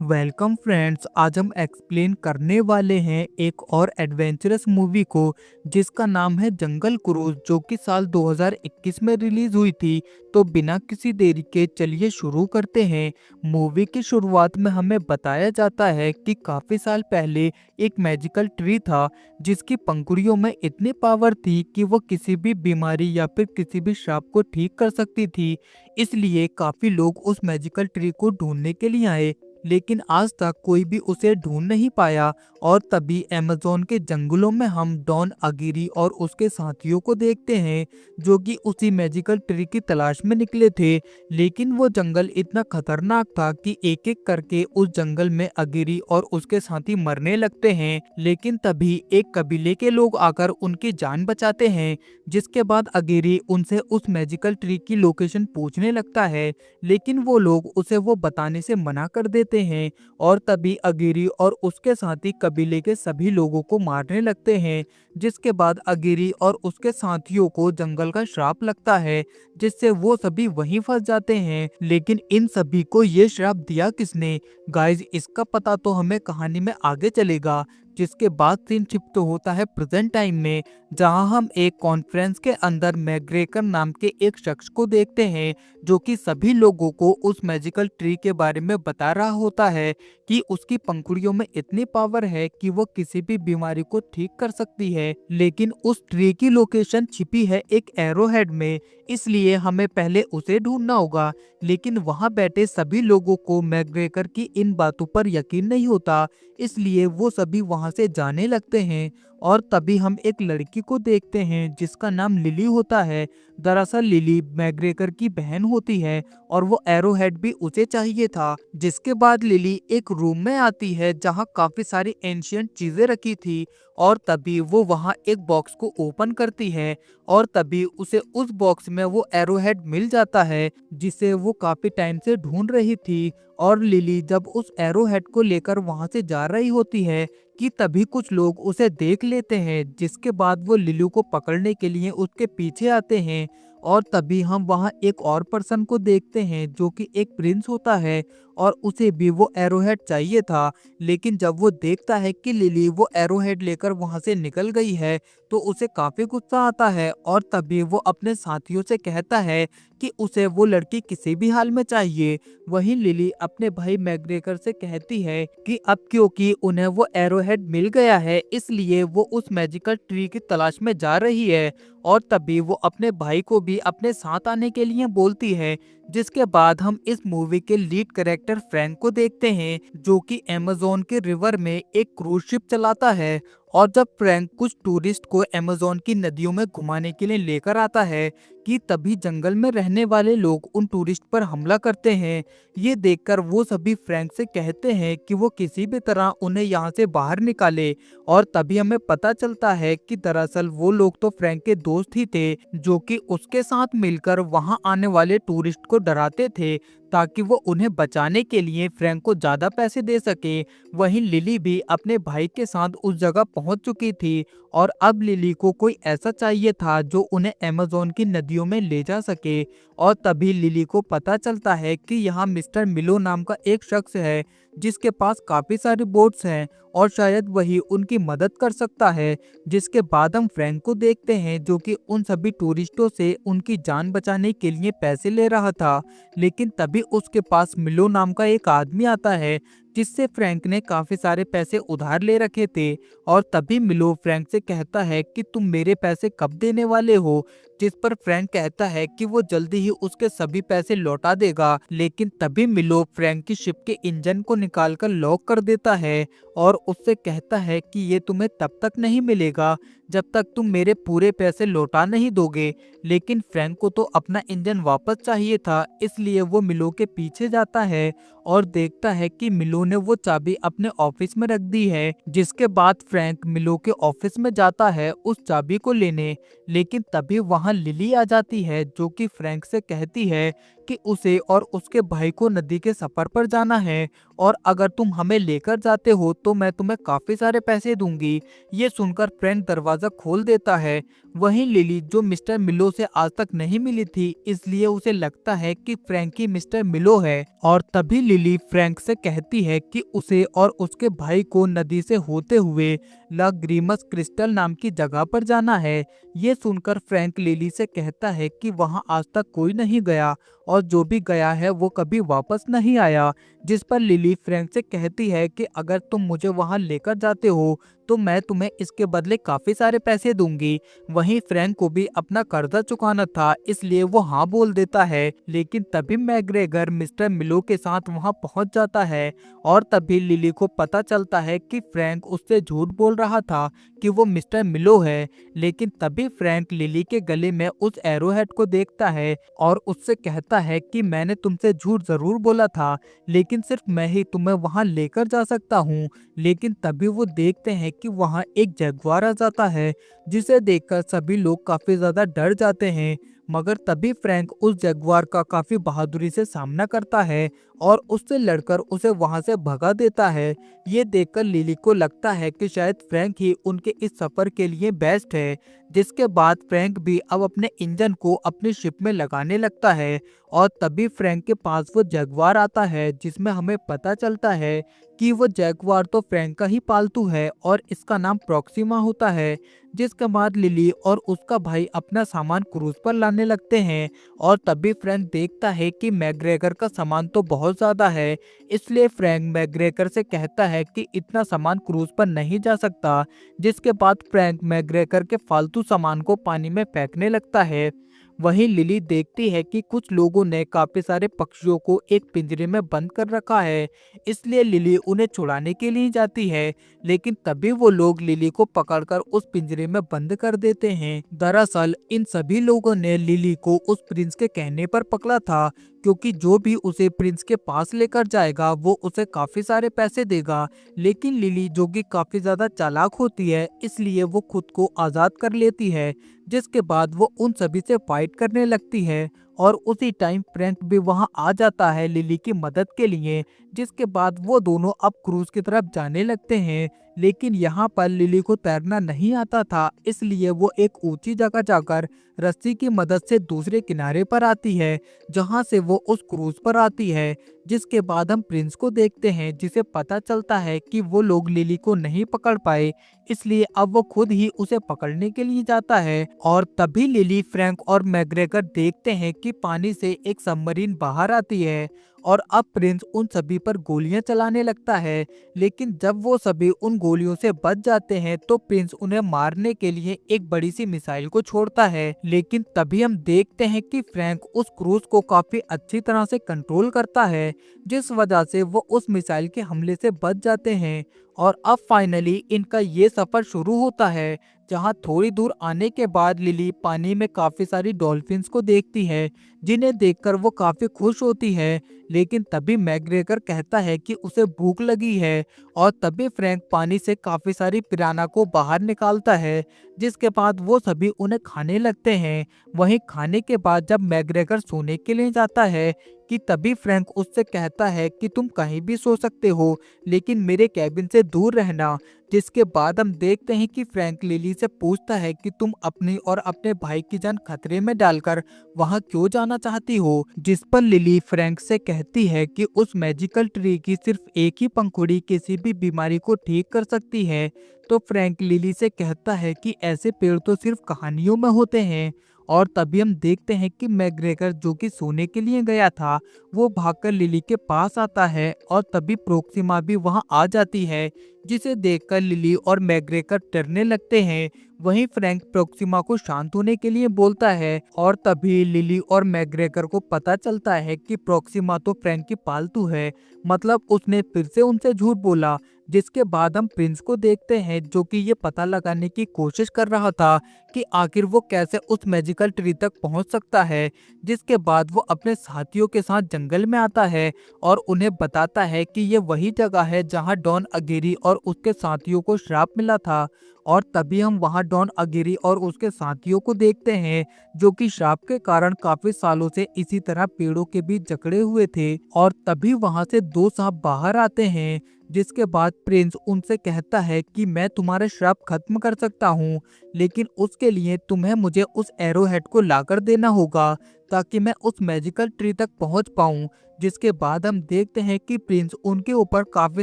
Welcome friends, आज हम explain करने वाले हैं एक और एडवेंचरस मूवी को जिसका नाम है जंगल क्रूज, जो कि साल 2021 में रिलीज हुई थी। तो बिना किसी देरी के चलिए शुरू करते हैं। मूवी की शुरुआत में हमें बताया जाता है कि काफी साल पहले एक मैजिकल ट्री था जिसकी पंखुड़ियों में इतनी पावर थी कि वो किसी भी बीमारी या फिर किसी भी श्राप को ठीक कर सकती थी। इसलिए काफी लोग उस मैजिकल ट्री को ढूंढने के लिए आए, लेकिन आज तक कोई भी उसे ढूंढ नहीं पाया। और तभी अमेज़न के जंगलों में हम डॉन अगिरी और उसके साथियों को देखते हैं, जो कि उसी मैजिकल ट्री की तलाश में निकले थे। लेकिन वो जंगल इतना खतरनाक था कि एक एक करके उस जंगल में अगिरी और उसके साथी मरने लगते हैं। लेकिन तभी एक कबीले के लोग आकर उनकी जान बचाते हैं, जिसके बाद अगिरी उनसे उस मैजिकल ट्री की लोकेशन पूछने लगता है, लेकिन वो लोग उसे वो बताने से मना कर देते हैं। और तभी अगिरी और उसके साथी कबीले के सभी लोगों को मारने लगते हैं, जिसके बाद अगिरी और उसके साथियों को जंगल का श्राप लगता है, जिससे वो सभी वहीं फंस जाते हैं। लेकिन इन सभी को ये श्राप दिया किसने? गाइस, इसका पता तो हमें कहानी में आगे चलेगा। जिसके बाद सीन शिफ्ट होता है प्रेजेंट टाइम में, जहां हम एक कॉन्फ्रेंस के अंदर मैग्रेकर नाम के एक शख्स को देखते हैं, जो कि सभी लोगों को उस मैजिकल ट्री के बारे में बता रहा होता है कि उसकी पंखुड़ियों में इतनी पावर है कि वो किसी भी बीमारी को ठीक कर सकती है। लेकिन उस ट्री की लोकेशन छिपी है एक एरोहेड में, इसलिए हमें पहले उसे ढूंढना होगा। लेकिन वहां बैठे सभी लोगों को मैग्रेकर की इन बातों पर यकीन नहीं होता, इसलिए वो सभी वहां से जाने लगते हैं। और तभी हम एक लड़की को देखते हैं जिसका नाम लिली होता है। दरअसल लिली मैग्रेकर की बहन होती है और वो एरोहेड भी उसे चाहिए था। जिसके बाद लिली एक रूम में आती है जहाँ काफी सारी एंशियंट चीजें रखी थी। और तभी वो वहाँ एक बॉक्स को ओपन करती है और तभी उसे उस बॉक्स में वो एरोहेड मिल जाता है, जिसे वो काफी टाइम से ढूंढ रही थी। और लिली जब उस एरोहेड को लेकर वहां से जा रही होती है कि तभी कुछ लोग उसे देख लेते हैं, जिसके बाद वो लिलू को पकड़ने के लिए उसके पीछे आते हैं। और तभी हम वहाँ एक और पर्सन को देखते हैं जो कि एक प्रिंस होता है, और उसे भी वो एरोहेड चाहिए था। लेकिन जब वो देखता है कि लिली वो एरोहेड लेकर वहां से निकल गई है, तो उसे काफी गुस्सा आता है। और तभी वो अपने साथियों से कहता है कि उसे वो लड़की किसी भी हाल में चाहिए। वहीं लिली अपने भाई मैग्रेकर से कहती है कि अब क्योंकि उन्हें वो एरोहेड मिल गया है, इसलिए वो उस मैजिकल ट्री की तलाश में जा रही है। और तभी वो अपने भाई को भी अपने साथ आने के लिए बोलती है। जिसके बाद हम इस मूवी के लीड कैरेक्टर फ्रैंक को देखते हैं, जो कि अमेज़न के रिवर में एक क्रूज शिप चलाता है। और जब फ्रैंक कुछ टूरिस्ट को अमेज़न की नदियों में घुमाने के लिए लेकर आता है कि तभी जंगल में रहने वाले लोग उन टूरिस्ट पर हमला करते हैं। ये देखकर वो सभी फ्रैंक से कहते हैं कि वो किसी भी तरह उन्हें यहाँ से बाहर निकाले। और तभी हमें पता चलता है कि दरअसल वो लोग तो फ्रैंक के दोस्त ही थे, जो कि उसके साथ मिलकर वहां आने वाले टूरिस्ट को डराते थे, ताकि वो उन्हें बचाने के लिए फ्रैंक को ज्यादा पैसे दे सके। वहीं लिली भी अपने भाई के साथ उस जगह पहुंच चुकी थी, और अब लिली को कोई ऐसा चाहिए था जो उन्हें अमेज़न की नदियों में ले जा सके। और तभी लिली को पता चलता है कि यहाँ मिस्टर मिलो नाम का एक शख्स है, जिसके पास काफी सारी बोट्स हैं, और शायद वही उनकी मदद कर सकता है। जिसके बाद हम फ्रैंक को देखते हैं, जो कि उन सभी टूरिस्टों से उनकी जान बचाने के लिए पैसे ले रहा था। लेकिन तभी उसके पास मिलो नाम का एक आदमी आता है, जिससे फ्रैंक ने काफी सारे पैसे उधार ले रखे थे। और तभी मिलो फ्रैंक से कहता है कि तुम मेरे पैसे कब देने वाले हो? जिस पर फ्रैंक कहता है कि वो जल्दी ही उसके सभी पैसे लौटा देगा। लेकिन तभी मिलो फ्रैंक की शिप के इंजन को निकालकर लॉक कर देता है, और उससे कहता है कि ये तुम्हें तब तक नहीं मिलेगा जब तक तुम मेरे पूरे पैसे लौटा नहीं दोगे। लेकिन फ्रैंक को तो अपना इंजन वापस चाहिए था, इसलिए वो मिलो के पीछे जाता है और देखता है कि मिलो ने वो चाबी अपने ऑफिस में रख दी है। जिसके बाद फ्रैंक मिलो के ऑफिस में जाता है उस चाबी को लेने। लेकिन तभी वहां लिली आ जाती है, जो कि फ्रैंक से कहती है कि उसे और उसके भाई को नदी के सफर पर जाना है और अगर तुम हमें लेकर जाते हो तो मैं तुम्हें काफी सारे पैसे दूंगी। ये सुनकर फ्रैंक दरवाजा खोल देता है। वहीं लिली, जो मिस्टर मिलो से आज तक नहीं मिली थी, इसलिए उसे लगता है कि फ्रैंक ही मिस्टर मिलो है। और तभी लिली फ्रैंक से कहती है कि उसे और उसके भाई को नदी से होते हुए ला ग्रीमस क्रिस्टल नाम की जगह पर जाना है। ये सुनकर फ्रैंक लिली से कहता है कि वहां आज तक कोई नहीं गया और जो भी गया है वो कभी वापस नहीं आया। जिस पर लिली फ्रैंक से कहती है कि अगर तुम मुझे वहां लेकर जाते हो तो मैं तुम्हें इसके बदले काफी सारे पैसे दूंगी। वहीं फ्रैंक को भी अपना कर्जा चुकाना था, इसलिए वो हाँ बोल देता है। लेकिन तभी मैग्रेगर मिस्टर मिलो के साथ वहां पहुंच जाता है और तभी लिली को पता चलता है कि फ्रैंक उससे झूठ बोल रहा था कि वो मिस्टर मिलो है। लेकिन तभी फ्रैंक लिली के गले में उस एरोहेड को देखता है और उससे कहता है कि मैंने तुमसे झूठ जरूर बोला था, लेकिन सिर्फ मैं ही तुम्हें वहां लेकर जा सकता हूँ। लेकिन तभी वो देखते हैं कि वहां एक जगुआर आ जाता है, जिसे देखकर सभी लोग काफी ज्यादा डर जाते हैं। मगर तभी फ्रैंक उस जगुआर का काफी बहादुरी से सामना करता है और उससे लड़कर उसे वहां से भगा देता है। ये देखकर लिली को लगता है कि शायद फ्रैंक ही उनके इस सफर के लिए बेस्ट है। जिसके बाद फ्रैंक भी अब अपने इंजन को अपनी शिप में लगाने लगता है और तभी फ्रैंक के पास वो जगुआर आता है, जिसमें हमें पता चलता है कि वो जैगुआर तो फ्रैंक का ही पालतू है और इसका नाम प्रॉक्सिमा होता है। जिसके बाद लिली और उसका भाई अपना सामान क्रूज पर लाने लगते हैं और तभी फ्रैंक देखता है कि मैग्रेगर का सामान तो बहुत ज्यादा है, इसलिए फ्रैंक मैग्रेगर से कहता है कि इतना सामान क्रूज पर नहीं जा सकता। जिसके बाद फ्रैंक मैग्रेगर के फालतू सामान को पानी में फेंकने लगता है। वहीं लिली देखती है कि कुछ लोगों ने काफी सारे पक्षियों को एक पिंजरे में बंद कर रखा है, इसलिए लिली उन्हें छुड़ाने के लिए जाती है। लेकिन तभी वो लोग लिली को पकड़कर उस पिंजरे में बंद कर देते हैं। दरअसल इन सभी लोगों ने लिली को उस प्रिंस के कहने पर पकड़ा था, क्योंकि जो भी उसे प्रिंस के पास लेकर जाएगा वो उसे काफी सारे पैसे देगा। लेकिन लिली, जो कि काफी ज्यादा चालाक होती है, इसलिए वो खुद को आजाद कर लेती है। जिसके बाद वो उन सभी से फाइट करने लगती है और उसी टाइम फ्रैंक भी वहां आ जाता है लिली की मदद के लिए। जिसके बाद वो दोनों अब क्रूज की तरफ जाने लगते हैं। लेकिन यहाँ पर लिली को तैरना नहीं आता था, इसलिए वो एक ऊंची जगह जाकर रस्सी की मदद से दूसरे किनारे पर आती है, जहाँ से वो उस क्रूज पर आती है। जिसके बाद हम प्रिंस को देखते हैं, जिसे पता चलता है कि वो लोग लिली को नहीं पकड़ पाए, इसलिए अब वो खुद ही उसे पकड़ने के लिए जाता है। और तभी लिली, फ्रैंक और मैग्रेगर देखते हैं कि पानी से एक सबमरीन बाहर आती है और अब प्रिंस उन सभी पर गोलियां चलाने लगता है। लेकिन जब वो सभी उन गोलियों से बच जाते हैं तो प्रिंस उन्हें मारने के लिए एक बड़ी सी मिसाइल को छोड़ता है। लेकिन तभी हम देखते हैं कि फ्रैंक उस क्रूज को काफी अच्छी तरह से कंट्रोल करता है, जिस वजह से वो उस मिसाइल के हमले से बच जाते हैं। और अब फाइनली इनका ये सफर शुरू होता है, जहां थोड़ी दूर आने के बाद लिली पानी में काफी सारी डॉल्फिन्स को देखती है, जिन्हें देखकर वो काफी खुश होती है। लेकिन तभी मैग्रेगर कहता है कि उसे भूख लगी है और तभी फ्रैंक पानी से काफी सारी पिराना को बाहर निकालता है। जिसके बाद वो सभी उन्हें खाने लगते हैं। वहीं खाने के बाद जब मैग्रेगर सोने के लिए जाता है कि तभी फ्रैंक उससे कहता है कि तुम कहीं भी सो सकते हो, लेकिन मेरे कैबिन से दूर रहना। जिसके बाद हम देखते हैं कि फ्रैंक लिली से पूछता है कि तुम अपनी और अपने भाई की जान खतरे में डालकर वहां क्यों जाना चाहती हो। जिस पर लिली फ्रैंक से कहती है कि उस मैजिकल ट्री की सिर्फ एक ही पंखुड़ी किसी भी बीमारी को ठीक कर सकती है। तो फ्रैंक लिली से कहता है कि ऐसे पेड़ तो सिर्फ कहानियों में होते हैं। और तभी हम देखते हैं कि मैग्रेगर, जो कि सोने के लिए गया था, वो भागकर लिली के पास आता है और तभी प्रोक्सिमा भी वहां आ जाती है, जिसे देखकर लिली और मैग्रेगर डरने लगते हैं। वहीं फ्रैंक प्रोक्सिमा को शांत होने के लिए बोलता है और तभी लिली और मैग्रेगर को पता चलता है कि प्रोक्सिमा तो फ्रैंक की पालतू है, मतलब उसने फिर से उनसे झूठ बोला। जिसके बाद हम प्रिंस को देखते हैं जो कि ये पता लगाने की कोशिश कर रहा था कि आखिर वो कैसे उस मैजिकल ट्री तक पहुंच सकता है। जिसके बाद वो अपने साथियों के साथ जंगल में आता है और उन्हें बताता है कि ये वही जगह है जहां डॉन अगेरी और उसके साथियों को श्राप मिला था। और तभी हम वहां डॉन अगेरी और उसके साथियों को देखते हैं जो कि श्राप के कारण काफी सालों से इसी तरह पेड़ों के बीच जकड़े हुए थे। और तभी वहां से दो सांप बाहर आते हैं, जिसके बाद प्रिंस उनसे कहता है कि मैं तुम्हारा श्राप खत्म कर सकता हूँ, लेकिन उसके लिए तुम्हें मुझे उस एरो हेड को लाकर देना होगा ताकि मैं उस मैजिकल ट्री तक पहुंच पाऊं। जिसके बाद हम देखते हैं कि प्रिंस उनके ऊपर काफी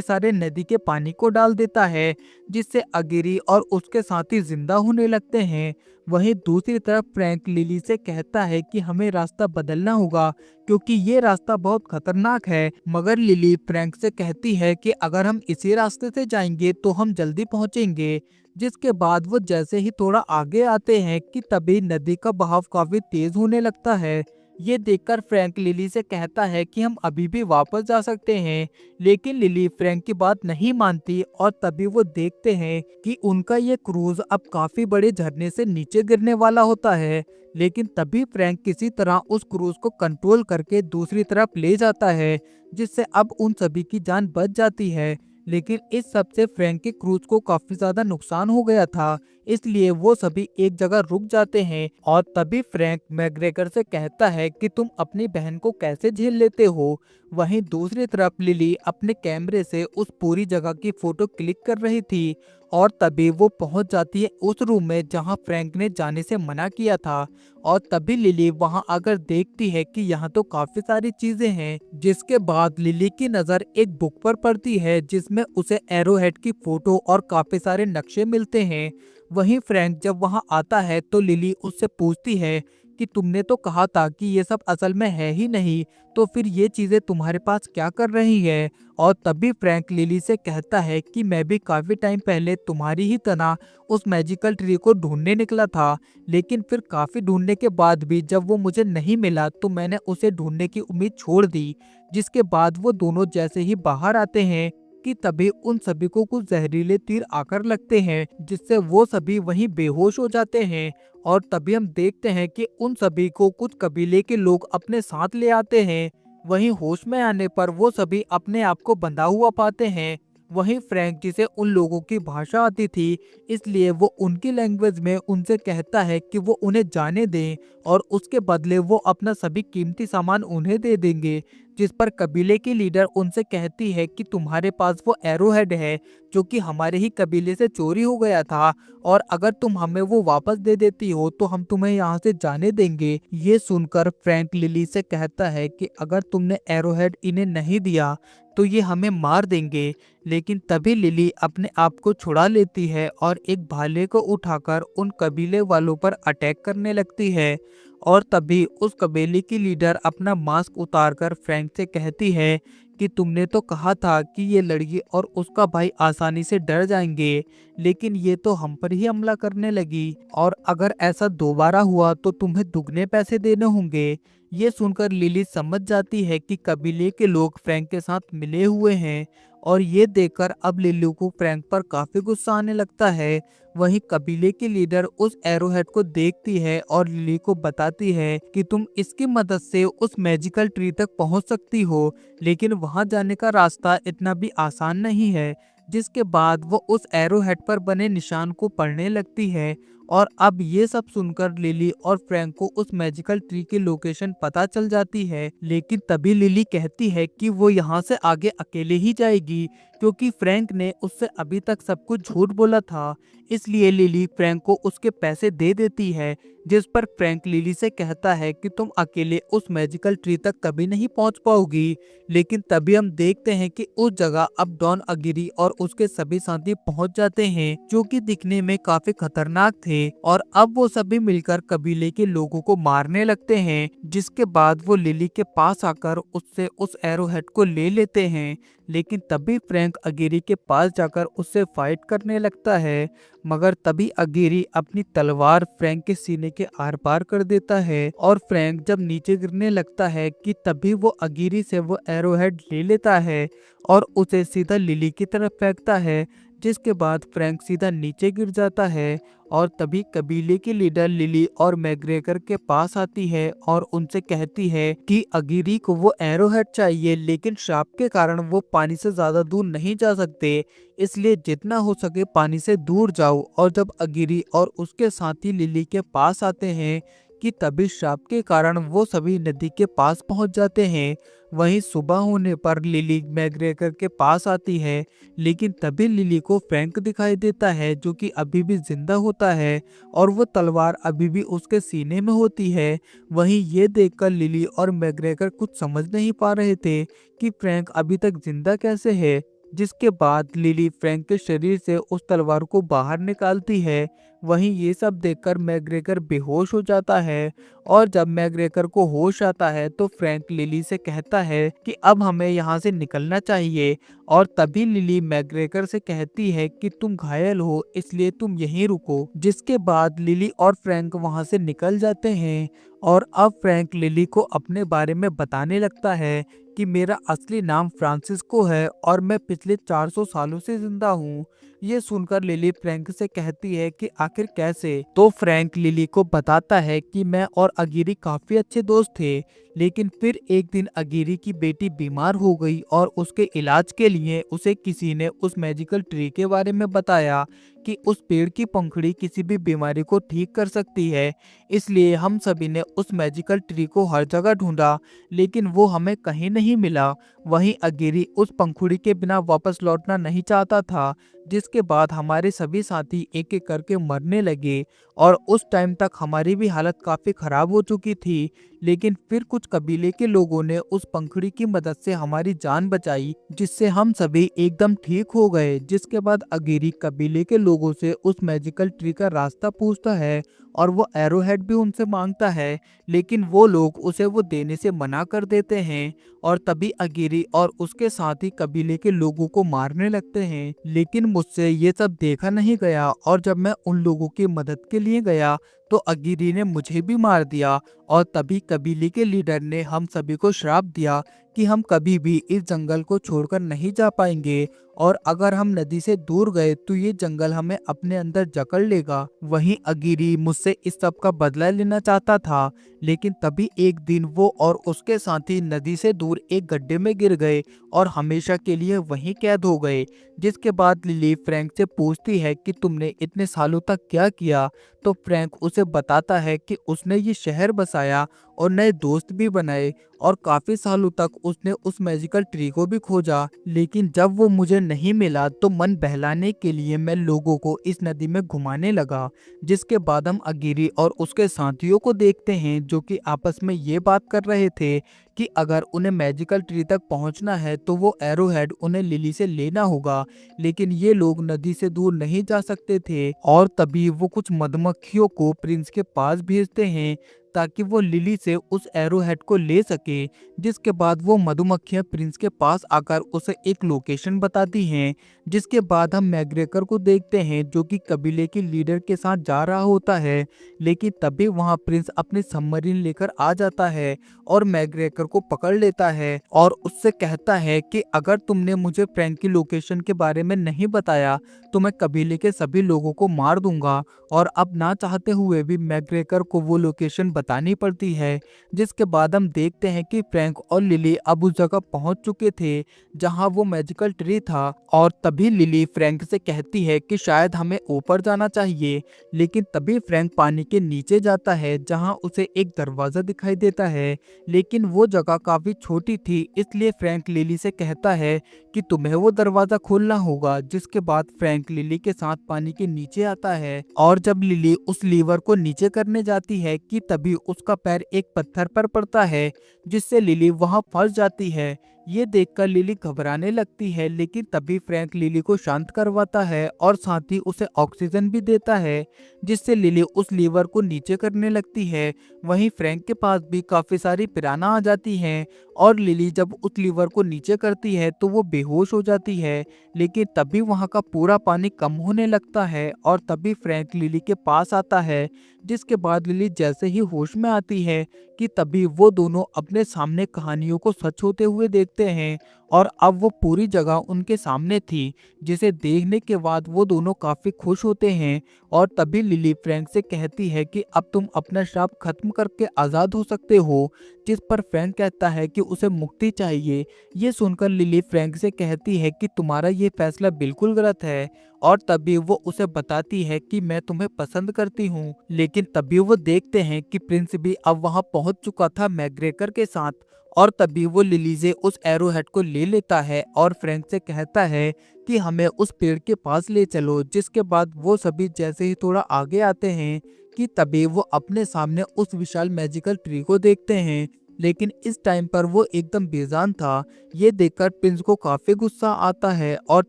सारे नदी के पानी को डाल देता है, जिससे अगिरी और उसके साथी जिंदा होने लगते हैं। वहीं दूसरी तरफ फ्रैंक लिली से कहता है कि हमें रास्ता बदलना होगा क्योंकि ये रास्ता बहुत खतरनाक है। मगर लिली फ्रैंक से कहती है कि अगर हम इसी रास्ते से जाएंगे तो हम जल्दी पहुंचेंगे। जिसके बाद वो जैसे ही थोड़ा आगे आते हैं कि तभी नदी का बहाव काफी तेज होने लगता है। ये देखकर फ्रैंक लिली से कहता है कि हम अभी भी वापस जा सकते हैं, लेकिन लिली फ्रैंक की बात नहीं मानती और तभी वो देखते हैं कि उनका ये क्रूज अब काफी बड़े झरने से नीचे गिरने वाला होता है। लेकिन तभी फ्रैंक किसी तरह उस क्रूज को कंट्रोल करके दूसरी तरफ ले जाता है, जिससे अब उन सभी की जान बच जाती है। लेकिन इस सब से फ्रैंक के क्रूज को काफी ज्यादा नुकसान हो गया था, इसलिए वो सभी एक जगह रुक जाते हैं। और तभी फ्रैंक मैग्रेगर से कहता है कि तुम अपनी बहन को कैसे झेल लेते हो। वहीं दूसरी तरफ लिली अपने कैमरे से उस पूरी जगह की फोटो क्लिक कर रही थी और तभी वो पहुंच जाती है उस रूम में जहां फ्रैंक ने जाने से मना किया था। और तभी लिली वहां आकर देखती है कि यहाँ तो काफी सारी चीजें हैं। जिसके बाद लिली की नजर एक बुक पर पड़ती है जिसमें उसे एरोहेड की फोटो और काफी सारे नक्शे मिलते हैं। वहीं फ्रैंक जब वहां आता है तो लिली उससे पूछती है कि तुमने तो कहा था कि ये सब असल में है ही नहीं, तो फिर ये चीजें तुम्हारे पास क्या कर रही है। और तभी फ्रैंक लिली से कहता है कि मैं भी काफी टाइम पहले तुम्हारी ही तरह उस मैजिकल ट्री को ढूंढने निकला था, लेकिन फिर काफी ढूंढने के बाद भी जब वो मुझे नहीं मिला तो मैंने उसे ढूंढने की उम्मीद छोड़ दी। जिसके बाद वो दोनों जैसे ही बाहर आते हैं कि तभी उन सभी को कुछ जहरीले तीर आकर लगते हैं, जिससे वो सभी वहीं बेहोश हो जाते हैं। और तभी हम देखते हैं कि उन सभी को कुछ कबीले के लोग अपने साथ ले आते हैं। वहीं होश में आने पर वो सभी अपने आप को बंधा हुआ पाते हैं। वहीं फ्रैंक जिसे उन लोगों की भाषा आती थी, इसलिए वो उनकी लैंग्वेज में उनसे कहता है कि वो उन्हें जाने दें और उसके बदले वो अपना सभी कीमती सामान उन्हें दे देंगे। जिस पर कबीले की लीडर उनसे कहती है कि तुम्हारे पास वो एरोहेड है जो कि हमारे ही कबीले से चोरी हो गया था, और अगर तुम हमें वो वापस दे देती हो तो हम तुम्हें यहाँ से जाने देंगे। ये सुनकर फ्रैंक लिली से कहता है कि अगर तुमने एरोहेड इन्हें नहीं दिया तो ये हमें मार देंगे। लेकिन तभी लिली अपने आप को छुड़ा लेती है और एक भाले को उठाकर उन कबीले वालों पर अटैक करने लगती है। और तभी उस कबीले की लीडर अपना मास्क उतारकर फ्रैंक से कहती है कि तुमने तो कहा था कि ये लड़की और उसका भाई आसानी से डर जाएंगे, लेकिन ये तो हम पर ही हमला करने लगी, और अगर ऐसा दोबारा हुआ तो तुम्हें दुगने पैसे देने होंगे। ये सुनकर लिली समझ जाती है कि कबीले के लोग फ्रैंक के साथ मिले हुए हैं, और ये देखकर अब लिली को फ्रैंक पर काफी गुस्सा आने लगता है। वहीं कबीले की लीडर उस एरोहेड को देखती है और लिली को बताती है कि तुम इसकी मदद से उस मैजिकल ट्री तक पहुंच सकती हो, लेकिन वहां जाने का रास्ता इतना भी आसान नहीं है। जिसके बाद वो उस एरोहेड पर बने निशान को पढ़ने लगती है, और अब ये सब सुनकर लिली और फ्रैंक को उस मैजिकल ट्री की लोकेशन पता चल जाती है। लेकिन तभी लिली कहती है कि वो यहाँ से आगे अकेले ही जाएगी क्योंकि फ्रैंक ने उससे अभी तक सब कुछ झूठ बोला था। इसलिए लिली फ्रैंक को उसके पैसे दे देती है, जिस पर फ्रैंक लिली से कहता है कि तुम अकेले उस मैजिकल ट्री तक कभी नहीं पहुंच पाओगी। लेकिन तभी हम देखते हैं कि उस जगह अब डॉन अगिरी और उसके सभी साथी पहुंच जाते हैं, जो कि दिखने में काफी खतरनाक थे, और अब वो सभी मिलकर कबीले के लोगों को मारने लगते हैं। जिसके बाद वो लिली के पास आकर उससे उस एरोहेड को ले लेते हैं। लेकिन तभी फ्रैंक अगिरी के पास जाकर उससे फाइट करने लगता है, मगर तभी अगेरी अपनी तलवार फ्रैंक के सीने के आर पार कर देता है और फ्रैंक जब नीचे गिरने लगता है कि तभी वो अगेरी से वो एरोहेड ले लेता है और उसे सीधा लिली की तरफ फेंकता है, जिसके बाद फ्रैंक सीधा नीचे गिर जाता है। और तभी कबीले की लीडर लिली और मैग्रेगर के पास आती है और उनसे कहती है कि अगेरी को वो एरोहेड चाहिए, लेकिन श्राप के कारण वो पानी से ज्यादा दूर नहीं जा सकते, इसलिए जितना हो सके पानी से दूर जाओ। और जब अगेरी और उसके साथी लिली के पास आते हैं कि तभी श्राप के कारण वो सभी नदी के पास पहुंच जाते हैं। वहीं सुबह होने पर लिली मैग्रेगर के पास आती है, लेकिन तभी लिली को फ्रैंक दिखाई देता है जो कि अभी भी जिंदा होता है और वो तलवार अभी भी उसके सीने में होती है। वहीं ये देखकर लिली और मैग्रेगर कुछ समझ नहीं पा रहे थे कि फ्रैंक अभी तक जिंदा कैसे है। जिसके बाद लिली फ्रैंक के शरीर से उस तलवार को बाहर निकालती है। वहीं ये सब देखकर मैग्रेगर बेहोश हो जाता है और जब मैग्रेगर को होश आता है तो फ्रैंक लिली से कहता है कि अब हमें यहाँ से निकलना चाहिए। और तभी लिली मैग्रेगर से कहती है कि तुम घायल हो, इसलिए तुम यहीं रुको। जिसके बाद लिली और फ्रैंक वहाँ से निकल जाते हैं और अब फ्रैंक लिली को अपने बारे में बताने लगता है कि मेरा असली नाम फ्रांसिस्को है और मैं पिछले 400 सालों से जिंदा हूँ। ये सुनकर लिली फ्रैंक से कहती है कि आखिर कैसे। तो फ्रैंक लिली को बताता है कि मैं और अगेरी काफी अच्छे दोस्त थे, लेकिन फिर एक दिन अगेरी की बेटी बीमार हो गई और उसके इलाज के लिए उसे किसी ने उस मैजिकल ट्री के बारे में बताया कि उस पेड़ की पंखुड़ी किसी भी बीमारी को ठीक कर सकती है। इसलिए हम सभी ने उस मैजिकल ट्री को हर जगह ढूंढा, लेकिन वो हमें कहीं नहीं मिला। वहीं अगेरी उस पंखुड़ी के बिना वापस लौटना नहीं चाहता था, जिसके बाद हमारे सभी साथी एक एक करके मरने लगे और उस टाइम तक हमारी भी हालत काफी खराब हो चुकी थी। लेकिन फिर कुछ कबीले के लोगों ने उस पंखुड़ी की मदद से हमारी जान बचाई, जिससे हम सभी एकदम ठीक हो गए। जिसके बाद अगेरी कबीले के लोगों से उस मैजिकल ट्री का रास्ता पूछता है और वो एरोहेड भी उनसे मांगता है, लेकिन वो लोग उसे वो देने से मना कर देते हैं। और तभी अगेरी और उसके साथी कबीले के लोगों को मारने लगते हैं, लेकिन मुझसे ये सब देखा नहीं गया और जब मैं उन लोगों की मदद के लिए गया तो अगेरी ने मुझे भी मार दिया। और तभी कबीले के लीडर ने हम सभी को श्राप दिया कि हम कभी भी इस जंगल को छोड़कर नहीं जा पाएंगे और अगर हम नदी से दूर गए तो ये जंगल हमें अपने अंदर जकड़ लेगा। वहीं अगेरी मुझसे इस सब का बदला लेना चाहता था, लेकिन तभी एक दिन वो और उसके साथी नदी से दूर एक गड्ढे में गिर गए और हमेशा के लिए वहीं कैद हो गए। जिसके बाद लिली फ्रैंक से पूछती है कि तुमने इतने सालों तक क्या किया। तो फ्रैंक उसे बताता है कि उसने ये शहर बसाया और नए दोस्त भी बनाए और काफी सालों तक उसने उस मैजिकल ट्री को भी खोजा, लेकिन जब वो मुझे नहीं मिला तो मन बहलाने के लिए मैं लोगों को इस नदी में घुमाने लगा। जिसके बाद हम अगेरी और उसके साथियों को देखते हैं जो कि आपस में ये बात कर रहे थे कि अगर उन्हें मैजिकल ट्री तक पहुंचना है तो वो एरोहेड उन्हें लिली से लेना होगा, लेकिन ये लोग नदी से दूर नहीं जा सकते थे। और तभी वो कुछ मधुमक्खियों को प्रिंस के पास भेजते हैं ताकि वो लिली से उस एरोहेड को ले सके। जिसके बाद वो मधुमक्खियां प्रिंस के पास आकर उसे एक लोकेशन बताती हैं। जिसके बाद हम मैग्रेगर को देखते हैं जो कि कबीले की लीडर के साथ जा रहा होता है, लेकिन तभी वहां प्रिंस अपनी सबमरीन लेकर आ जाता है और मैग्रेगर को पकड़ लेता है और उससे कहता है कि अगर तुमने मुझे फ्रैंक की लोकेशन के बारे में नहीं बताया तो मैं कबीले के सभी लोगों को मार दूंगा। और अब ना चाहते हुए भी मैग्रेगर को वो लोकेशन बतानी पड़ती है। जिसके बाद हम देखते हैं कि फ्रैंक और लिली अब उस जगह पहुंच चुके थे जहां वो मैजिकल ट्री था। और तभी लिली फ्रैंक से कहती है कि शायद हमें ऊपर जाना चाहिए, लेकिन तभी फ्रैंक पानी के नीचे जाता है जहां उसे एक दरवाजा दिखाई देता है, लेकिन वो जगह काफी छोटी थी, इसलिए फ्रैंक लिली से कहता है कि तुम्हें वो दरवाजा खोलना होगा। जिसके बाद फ्रैंक लिली के साथ पानी के नीचे आता है और जब लिली उस लीवर को नीचे करने जाती है कि तभी उसका पैर एक पत्थर पर पड़ता है, जिससे लिली वहां फंस जाती है। ये देखकर लिली घबराने लगती है, लेकिन तभी फ्रैंक लिली को शांत करवाता है और साथ ही उसे ऑक्सीजन भी देता है, जिससे लिली उस लीवर को नीचे करने लगती है। वहीं फ्रैंक के पास भी काफी सारी पिराना आ जाती हैं और लिली जब उस लीवर को नीचे करती है तो वो बेहोश हो जाती है। लेकिन तभी वहाँ का पूरा पानी कम होने लगता है और तभी फ्रैंक लिली के पास आता है, जिसके बाद लिली जैसे ही होश में आती है कि तभी वो दोनों अपने सामने कहानियों को सच होते हुए देखते हैं और अब वो पूरी जगह उनके सामने थी, जिसे देखने के बाद वो दोनों काफी खुश होते हैं। और तभी लिली फ्रैंक से कहती है कि अब तुम अपना श्राप खत्म करके आजाद हो सकते हो, जिस पर फ्रैंक कहता है कि उसे मुक्ति चाहिए। ये सुनकर लिली फ्रैंक से कहती है कि तुम्हारा ये फैसला बिल्कुल गलत है और तभी वो उसे बताती है कि मैं तुम्हें पसंद करती हूँ। लेकिन तभी वो देखते हैं कि प्रिंस भी अब वहाँ पहुँच चुका था मैग्रेकर के साथ और तभी वो लिली से उस एरोहेड को ले लेता है और फ्रैंक से कहता है कि हमें उस पेड़ के पास ले चलो। जिसके बाद वो सभी जैसे ही थोड़ा आगे आते हैं कि तभी वो अपने सामने उस विशाल मैजिकल ट्री को देखते हैं। लेकिन इस टाइम पर वो एकदम बेजान था। ये देखकर प्रिंस को काफी गुस्सा आता है और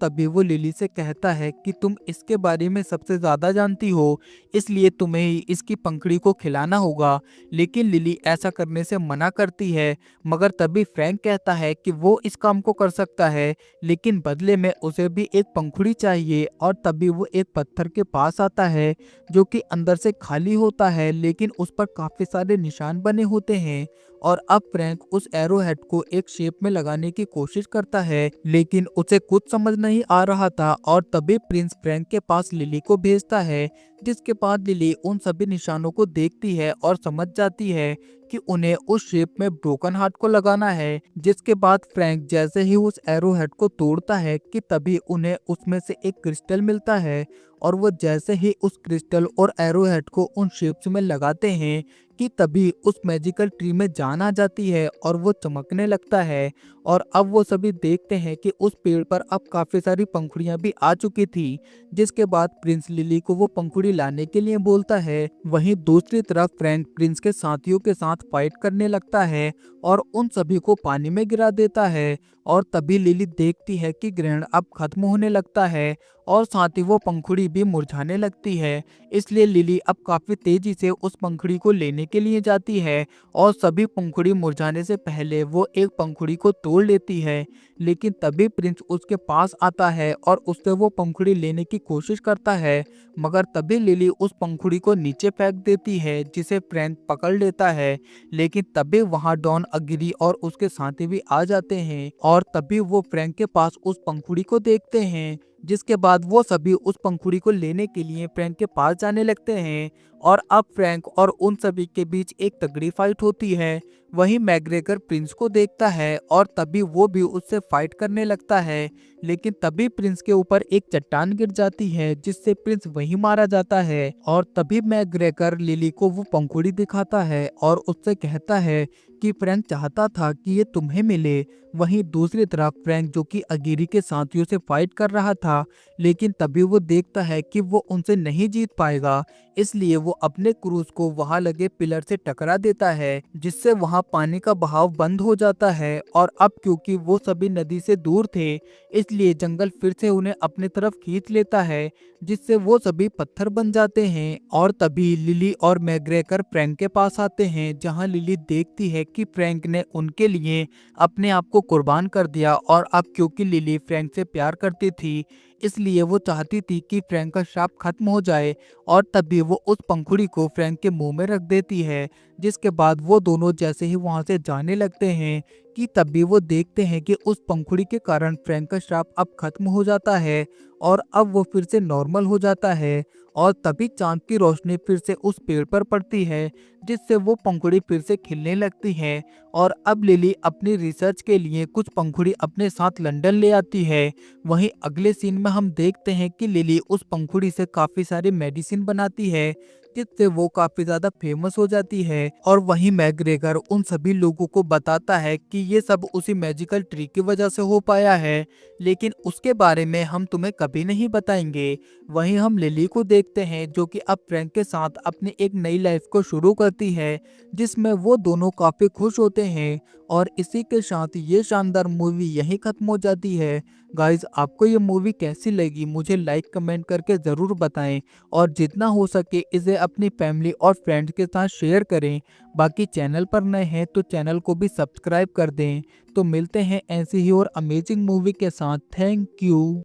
तभी वो लिली से कहता है कि तुम इसके बारे में सबसे ज्यादा जानती हो, इसलिए तुम्हें ही इसकी पंखड़ी को खिलाना होगा। लेकिन लिली ऐसा करने से मना करती है, मगर तभी फ्रैंक कहता है कि वो इस काम को कर सकता है, लेकिन बदले में उसे भी एक पंखुड़ी चाहिए। और तभी वो एक पत्थर के पास आता है जो कि अंदर से खाली होता है, लेकिन उस पर काफी सारे निशान बने होते हैं। और अब फ्रैंक उस एरोहेड को एक शेप में लगाने की कोशिश करता है, लेकिन उसे कुछ समझ नहीं आ रहा था। और तभी प्रिंस फ्रैंक के पास लिली को भेजता है, जिसके बाद लिली उन सभी निशानों को देखती है और समझ जाती है कि उन्हें उस शेप में ब्रोकन हार्ट को लगाना है। जिसके बाद फ्रैंक जैसे ही उस एरोहेड को तोड़ता है कि तभी उन्हें उसमें से एक क्रिस्टल मिलता है और वो जैसे ही उस क्रिस्टल और एरोहेड को उन शेप्स में लगाते हैं कि तभी उस मैजिकल ट्री में जान आ जाती है और वो चमकने लगता है। और अब वो सभी देखते हैं कि उस पेड़ पर अब काफी सारी पंखुड़ियां भी आ चुकी थी। जिसके बाद प्रिंस लिली को वो पंखुड़ी लाने के लिए बोलता है। वहीं दूसरी तरफ फ्रैंक प्रिंस के साथियों के साथ फाइट करने लगता है और उन सभी को पानी में गिरा देता है। और तभी लिली देखती है कि ग्रहण अब खत्म होने लगता है और साथ ही वो पंखुड़ी भी मुरझाने लगती है। इसलिए लिली अब काफी तेजी से उस पंखुड़ी को लेने के लिए जाती है और सभी पंखुड़ी मुरझाने से पहले वो एक पंखुड़ी को तोड़ लेती है। लेकिन तभी प्रिंस उसके पास आता है और उससे वो पंखुड़ी लेने की कोशिश करता है, मगर तभी लिली उस पंखुड़ी को नीचे फेंक देती है, जिसे फ्रैंक पकड़ लेता है। लेकिन तभी वहां डॉन अग्री और उसके साथी भी आ जाते हैं और तभी वो फ्रैंक के पास उस पंखुड़ी को देखते हैं। जिसके बाद वो सभी उस पंखुड़ी को लेने के लिए फ्रैंक के पास जाने लगते हैं और अब फ्रैंक और उन सभी के बीच एक तगड़ी फाइट होती है। वहीं मैग्रेगर प्रिंस को देखता है और तभी वो भी उससे फाइट करने लगता है। लेकिन तभी प्रिंस के ऊपर एक चट्टान गिर जाती है, जिससे प्रिंस वहीं मारा जाता है। और तभी मैग्रेगर लिली को वो पंखुड़ी दिखाता है और उससे कहता है कि फ्रैंक चाहता था कि ये तुम्हें मिले। वहीं दूसरी तरफ फ्रैंक जो कि अगिरी के साथियों से फाइट कर रहा था, लेकिन तभी वो देखता है कि वो उनसे नहीं जीत पाएगा, इसलिए वो अपने क्रूज को वहां लगे पिलर से टकरा देता है, जिससे वहां पानी का बहाव बंद हो जाता है। और अब क्योंकि वो सभी नदी से दूर थे, इसलिए जंगल फिर से उन्हें अपनी तरफ खींच लेता है, जिससे वो सभी पत्थर बन जाते हैं। और तभी लिली और मैग्रेगर फ्रैंक के पास आते हैं, जहां लिली देखती है कि फ्रैंक ने उनके लिए अपने आप को कुर्बान कर दिया। और अब क्योंकि लिली फ्रैंक से प्यार करती थी, इसलिए वो चाहती थी कि फ्रैंक का श्राप खत्म हो जाए। और तभी वो उस पंखुड़ी को फ्रैंक के मुंह में रख देती है। जिसके बाद वो दोनों जैसे ही वहां से जाने लगते हैं कि तभी वो देखते हैं कि उस पंखुड़ी के कारण फ्रैंक का श्राप अब खत्म हो जाता है और अब वो फिर से नॉर्मल हो जाता है। और तभी चांद की रोशनी फिर से उस पेड़ पर पड़ती है, जिससे वो पंखुड़ी फिर से खिलने लगती है। और अब लिली अपनी रिसर्च के लिए कुछ पंखुड़ी अपने साथ लंदन ले आती है। वहीं अगले सीन में हम देखते हैं कि लिली उस पंखुड़ी से काफी सारी मेडिसिन बनाती है, जिससे वो काफी ज्यादा फेमस हो जाती है। और वहीं मैग्रेगर उन सभी लोगों को बताता है कि ये सब उसी मैजिकल ट्री की वजह से हो पाया है, लेकिन उसके बारे में हम तुम्हें कभी नहीं बताएंगे। वहीं हम लिली को देखते हैं जो कि अब फ्रैंक के साथ अपनी एक नई लाइफ को शुरू करती है, जिसमें वो दोनों काफी खुश होते हैं। और इसी के साथ ये शानदार मूवी यहीं खत्म हो जाती है। गाइज, आपको ये मूवी कैसी लगी मुझे लाइक कमेंट करके ज़रूर बताएं, और जितना हो सके इसे अपनी फैमिली और फ्रेंड्स के साथ शेयर करें। बाकी चैनल पर नए हैं तो चैनल को भी सब्सक्राइब कर दें। तो मिलते हैं ऐसी ही और अमेजिंग मूवी के साथ। Thank you.